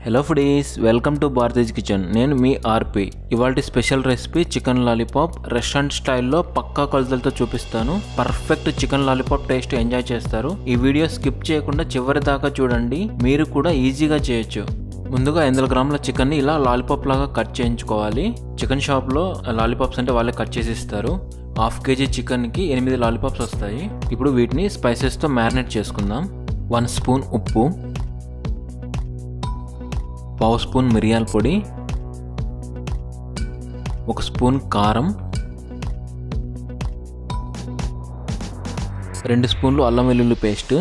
Hello foodies, welcome to Bharati's kitchen. నేను మీ RP. ఇవాళ special recipe chicken lollipop. Restaurant స్టైల్లో పక్కా కొలతలతో చూపిస్తాను. Perfect chicken lollipop taste enjoy చేస్తారు. ఈ వీడియో స్కిప్ చేయకుండా చివరి దాకా చూడండి. మీరు కూడా ఈజీగా చేయొచ్చు. ముందుగా 800 గ్రాముల చికెన్ని ఇలా లాలీపాప్ లాగా కట్ చేయించుకోవాలి. చికెన్ షాప్లో లాలీపాప్స్ అంటే వాళ్ళే కట్ చేసి ఇస్తారు. హాఫ్ కేజీ చికెన్కి 8 లాలీపాప్స్ వస్తాయి. ఇప్పుడు వీటిని స్పైసెస్తో మ్యారినేట్ చేసుకుందాం. 1 స్పూన్ ఉప్పు, 1/2 స్పూన్ మిరియాల పొడి, 1 స్పూన్ కారం, 2 స్పూన్లు అల్లం వెల్లుల్లి పేస్ట్,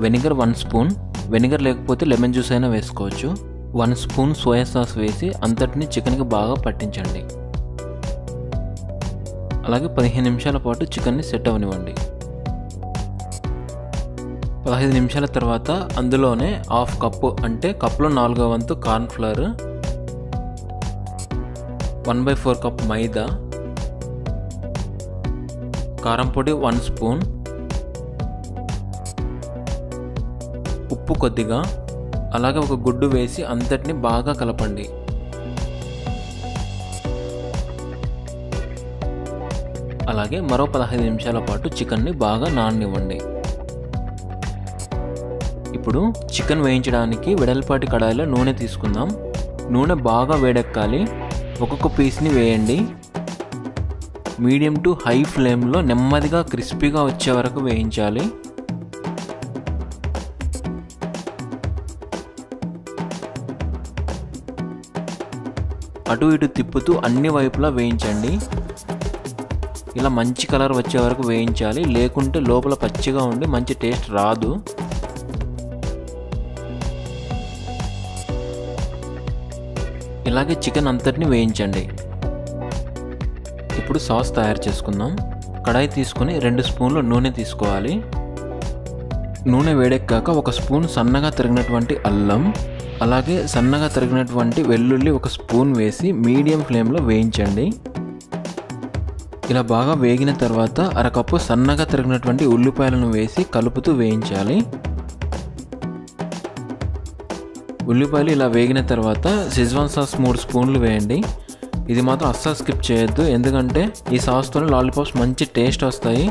వెనిగర్ 1 స్పూన్. వెనిగర్ లేకపోతే లెమన్ జ్యూస్ అయినా వేసుకోవచ్చు. 1 స్పూన్ సోయా సాస్ వేసి అంతటిని చికెన్కి బాగా పట్టించండి. అలాగే 15 నిమిషాల పాటు చికెన్ని సెట్ అవనివ్వండి. 15 నిమిషాల తర్వాత అందులోనే హాఫ్ కప్పు అంటే కప్లో 4వ వంతు కార్న్ ఫ్లోర్, 1/4 కప్ మైదా, కారం పొడి 1 స్పూన్, ఉప్పు కొద్దిగా, అలాగే ఒక గుడ్డు వేసి అంతటిని బాగా కలపండి. అలాగే మరో 15 నిమిషాల పాటు చికెన్ని బాగా నాననివ్వండి. ఇప్పుడు చికెన్ వేయించడానికి వెడల్పాటి కడాయిలో నూనె తీసుకుందాం. నూనె బాగా వేడెక్కాలి. ఒక్కొక్క పీస్ని వేయండి. మీడియం టు హై ఫ్లేమ్లో నెమ్మదిగా క్రిస్పీగా వచ్చే వరకు వేయించాలి. అటు ఇటు తిప్పుతూ అన్ని వైపులా వేయించండి. ఇలా మంచి కలర్ వచ్చే వరకు వేయించాలి, లేకుంటే లోపల పచ్చిగా ఉండి మంచి టేస్ట్ రాదు. ఇలాగే చికెన్ అంతటిని వేయించండి. ఇప్పుడు సాస్ తయారు చేసుకుందాం. కడాయి తీసుకొని 2 స్పూన్లు నూనె తీసుకోవాలి. నూనె వేడెక్కాక 1 స్పూన్ సన్నగా తరిగినటువంటి అల్లం, అలాగే సన్నగా తరిగినటువంటి వెల్లుల్లి 1 స్పూన్ వేసి మీడియం ఫ్లేమ్లో వేయించండి. ఇలా బాగా వేగిన తర్వాత అరకప్పు సన్నగా తరిగినటువంటి ఉల్లిపాయలను వేసి కలుపుతూ వేయించాలి. ఉల్లిపాయలు ఇలా వేగిన తర్వాత షెజ్వాన్ సాస్ 3 స్పూన్లు వేయండి. ఇది మాత్రం అస్సలు స్కిప్ చేయొద్దు, ఎందుకంటే ఈ సాస్తో లాలీపాప్స్ మంచి టేస్ట్ వస్తాయి,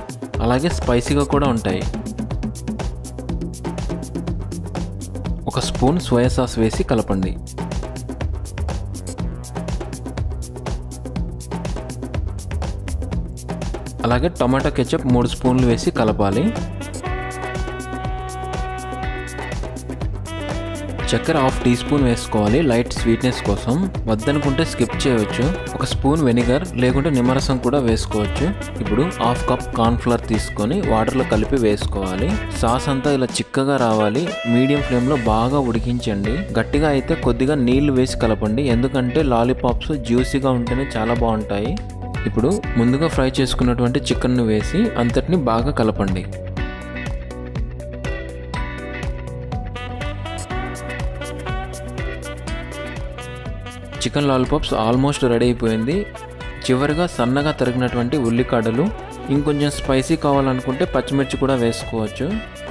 అలాగే స్పైసీగా కూడా ఉంటాయి. 1 స్పూన్ సోయా సాస్ వేసి కలపండి. అలాగే టమాటా కెచప్ 3 స్పూన్లు వేసి కలపాలి. చక్కెర 1/2 టీ స్పూన్ వేసుకోవాలి లైట్ స్వీట్నెస్ కోసం. వద్దనుకుంటే స్కిప్ చేయవచ్చు. 1 స్పూన్ వెనిగర్ లేకుంటే నిమ్మరసం కూడా వేసుకోవచ్చు. ఇప్పుడు 1/2 కప్ కార్న్ ఫ్లోర్ తీసుకొని వాటర్లో కలిపి వేసుకోవాలి. సాస్ అంతా ఇలా చిక్కగా రావాలి. మీడియం ఫ్లేమ్లో బాగా ఉడికించండి. గట్టిగా అయితే కొద్దిగా నీళ్లు వేసి కలపండి, ఎందుకంటే లాలీపాప్స్ జ్యూసీగా ఉంటేనే చాలా బాగుంటాయి. ఇప్పుడు ముందుగా ఫ్రై చేసుకున్నటువంటి చికెన్ను వేసి అంతటిని బాగా కలపండి. చికెన్ లాలీపాప్స్ ఆల్మోస్ట్ రెడీ అయిపోయింది. చివరిగా సన్నగా తరిగినటువంటి ఉల్లికాడలు, ఇంకొంచెం స్పైసీ కావాలనుకుంటే పచ్చిమిర్చి కూడా వేసుకోవచ్చు.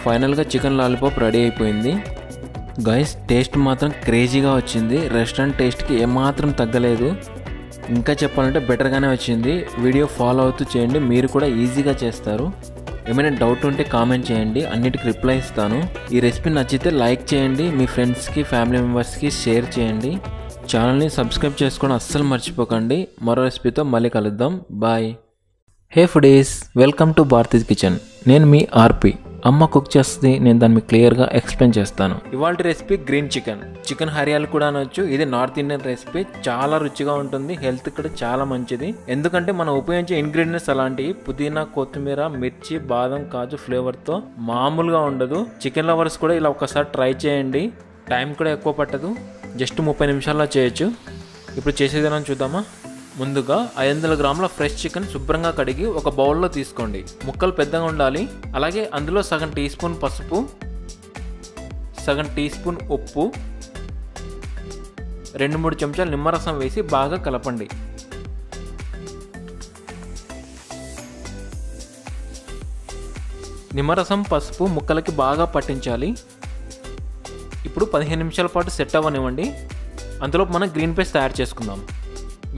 ఫైనల్గా చికెన్ లాలీపాప్ రెడీ అయిపోయింది. గైస్, టేస్ట్ మాత్రం క్రేజీగా వచ్చింది. రెస్టారెంట్ టేస్ట్కి ఏమాత్రం తగ్గలేదు. ఇంకా చెప్పాలంటే బెటర్గానే వచ్చింది. వీడియో ఫాలో అవుతూ చేయండి, మీరు కూడా ఈజీగా చేస్తారు. ఏమైనా డౌట్ ఉంటే కామెంట్ చేయండి, అన్నిటికీ రిప్లై ఇస్తాను. ఈ రెసిపీ నచ్చితే లైక్ చేయండి, మీ ఫ్రెండ్స్కి ఫ్యామిలీ మెంబర్స్కి షేర్ చేయండి. ఛానల్ని సబ్స్క్రైబ్ చేసుకోవడం అస్సలు మర్చిపోకండి. మరో రెసిపీతో మళ్ళీ కలుద్దాం. Bye. Hey foodies, welcome to Bharati's kitchen. నేను మీ ఆర్పి. అమ్మ కుక్ చేస్తుంది, నేను దాన్ని మీకు క్లియర్గా ఎక్స్ప్లెయిన్ చేస్తాను. ఇవాళ రెసిపీ గ్రీన్ చికెన్ హరియాలు కూడా అనొచ్చు. ఇది నార్త్ ఇండియన్ రెసిపీ. చాలా రుచిగా ఉంటుంది, హెల్త్ కూడా చాలా మంచిది. ఎందుకంటే మనం ఉపయోగించే ఇంగ్రీడియంట్స్ అలాంటివి. పుదీనా, కొత్తిమీర, మిర్చి, బాదం, కాజు ఫ్లేవర్తో మామూలుగా ఉండదు. చికెన్ లవర్స్ కూడా ఇలా ఒకసారి ట్రై చేయండి. టైం కూడా ఎక్కువ పట్టదు, జస్ట్ 30 నిమిషాల్లో చేయొచ్చు. ఇప్పుడు చేసేదేనా చూద్దామా. ముందుగా 500 గ్రాముల ఫ్రెష్ చికెన్ శుభ్రంగా కడిగి ఒక బౌల్లో తీసుకోండి. ముక్కలు పెద్దగా ఉండాలి. అలాగే అందులో సగం టీ స్పూన్ పసుపు, సగం టీ స్పూన్ ఉప్పు, 2-3 చెంచాలు నిమ్మరసం వేసి బాగా కలపండి. నిమ్మరసం, పసుపు ముక్కలకి బాగా పట్టించాలి. ఇప్పుడు 15 నిమిషాల పాటు సెట్ అవ్వనివ్వండి. అందులో మనం గ్రీన్ పేస్ట్ తయారు చేసుకుందాం.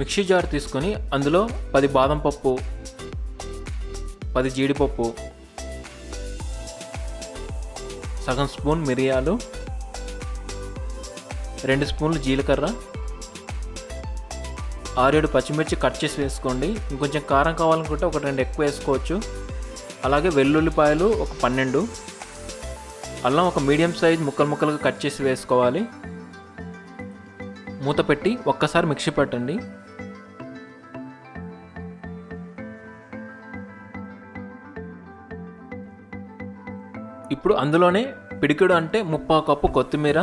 మిక్సీ జార్ తీసుకొని అందులో 10 బాదం పప్పు, 10 జీడిపప్పు, సగం స్పూన్ మిరియాలు, 2 స్పూన్లు జీలకర్ర, 6-7 పచ్చిమిర్చి కట్ చేసి వేసుకోండి. ఇంకొంచెం కారం కావాలనుకుంటే 1-2 ఎక్కువ వేసుకోవచ్చు. అలాగే వెల్లుల్లిపాయలు ఒక 12, అల్లం ఒక మీడియం సైజ్ ముక్కలుగా కట్ చేసి వేసుకోవాలి. మూత పెట్టి ఒక్కసారి మిక్సీ పట్టండి. ఇప్పుడు అందులోనే పిడికెడు అంటే 3/4 కప్పు కొత్తిమీర,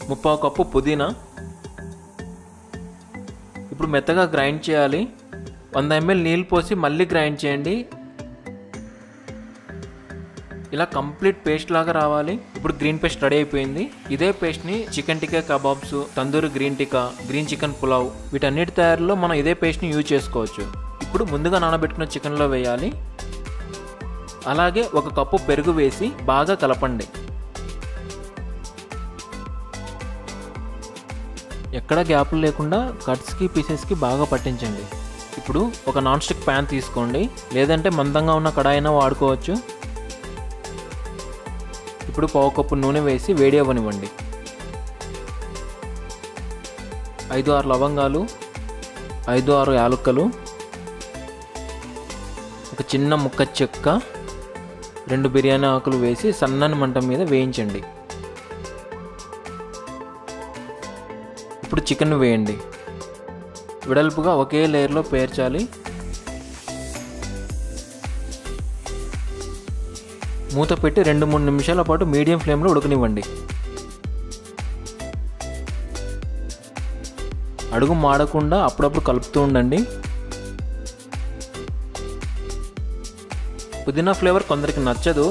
3/4 కప్పు పుదీనా. ఇప్పుడు మెత్తగా గ్రైండ్ చేయాలి. 100 ml నీళ్ళు పోసి మళ్ళీ గ్రైండ్ చేయండి. ఇలా కంప్లీట్ పేస్ట్ లాగా రావాలి. ఇప్పుడు గ్రీన్ పేస్ట్ రెడీ అయిపోయింది. ఇదే పేస్ట్ని chicken tikka kebabs, tandoori green tikka, green chicken pulao వీటన్నిటి తయారీలో మనం ఇదే పేస్ట్ని యూజ్ చేసుకోవచ్చు. ఇప్పుడు ముందుగా నానబెట్టుకున్న చికెన్లో వేయాలి. అలాగే 1 కప్పు పెరుగు వేసి బాగా కలపండి. ఎక్కడ గ్యాప్లు లేకుండా కట్స్కి పీసెస్కి బాగా పట్టించండి. ఇప్పుడు ఒక నాన్ స్టిక్ ప్యాన్ తీసుకోండి, లేదంటే మందంగా ఉన్న కడాయి అయినా వాడుకోవచ్చు. ఇప్పుడు 1/4 కప్పు నూనె వేసి వేడి అవ్వనివ్వండి. 5-6 లవంగాలు, 5-6 యాలక్కలు, ఒక చిన్న ముక్క చెక్క, 2 బిర్యానీ ఆకులు వేసి సన్నని మంట మీద వేయించండి. ఇప్పుడు చికెన్ వేయండి. వెడల్పుగా ఒకే లేయర్లో పేర్చాలి. మూత పెట్టి 2-3 నిమిషాల పాటు మీడియం ఫ్లేమ్లో ఉడకనివ్వండి. అడుగు మాడకుండా అప్పుడప్పుడు కలుపుతూ ఉండండి. పుదీనా ఫ్లేవర్ కొందరికి నచ్చదు.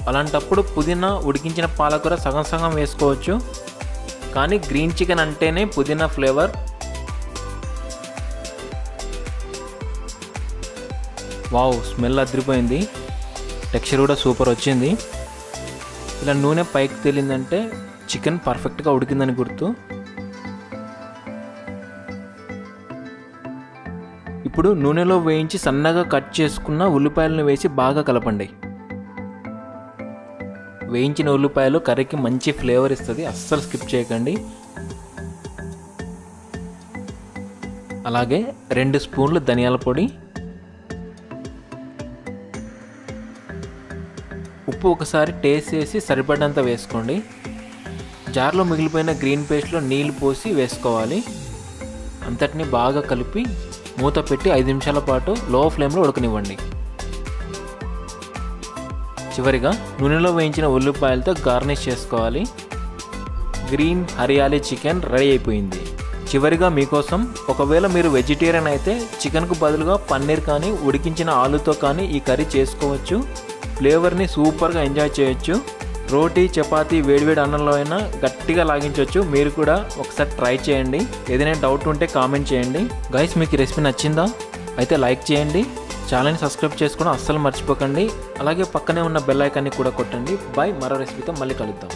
అలాంటప్పుడు పుదీనా ఉడికించిన పాలకూర సగం సగం వేసుకోవచ్చు. కానీ గ్రీన్ చికెన్ అంటేనే పుదీనా ఫ్లేవర్. వావ్, స్మెల్ అదిరిపోయింది. టెక్స్చర్ కూడా సూపర్ వచ్చింది. ఇలా నూనె పైకి తేలిందంటే చికెన్ పర్ఫెక్ట్గా ఉడికిందని గుర్తు. ఇప్పుడు నూనెలో వేయించి సన్నగా కట్ చేసుకున్న ఉల్లిపాయలను వేసి బాగా కలపండి. వేయించిన ఉల్లిపాయలు కర్రీకి మంచి ఫ్లేవర్ ఇస్తుంది, అస్సలు స్కిప్ చేయకండి. అలాగే 2 స్పూన్లు ధనియాల పొడి, ఉప్పు ఒకసారి టేస్ట్ చేసి సరిపడంత వేసుకోండి. జార్లో మిగిలిపోయిన గ్రీన్ పేస్ట్లో నీళ్లు పోసి వేసుకోవాలి. అంతటిని బాగా కలిపి మూత పెట్టి 5 నిమిషాల పాటు లో ఫ్లేమ్లో ఉడకనివ్వండి. చివరిగా నూనెలో వేయించిన ఉల్లిపాయలతో గార్నిష్ చేసుకోవాలి. గ్రీన్ హరియాలీ చికెన్ రెడీ అయిపోయింది. చివరిగా మీకోసం, ఒకవేళ మీరు వెజిటేరియన్ అయితే చికెన్కు బదులుగా పన్నీర్ కానీ ఉడికించిన ఆలుతో కానీ ఈ కర్రీ చేసుకోవచ్చు. ఫ్లేవర్ని సూపర్గా ఎంజాయ్ చేయొచ్చు. రోటీ, చపాతీ, వేడివేడి అన్నంలో అయినా గట్టిగా లాగించవచ్చు. మీరు కూడా ఒకసారి ట్రై చేయండి. ఏదైనా డౌట్ ఉంటే కామెంట్ చేయండి. గైస్, మీకు ఈ రెసిపీ నచ్చిందా? అయితే లైక్ చేయండి. ఛానల్ని సబ్స్క్రైబ్ చేసుకోవడం అస్సలు మర్చిపోకండి. అలాగే పక్కనే ఉన్న బెల్ ఐకాన్ని కూడా కొట్టండి. బాయ్, మరో రెసిపీతో మళ్ళీ కలుద్దాం.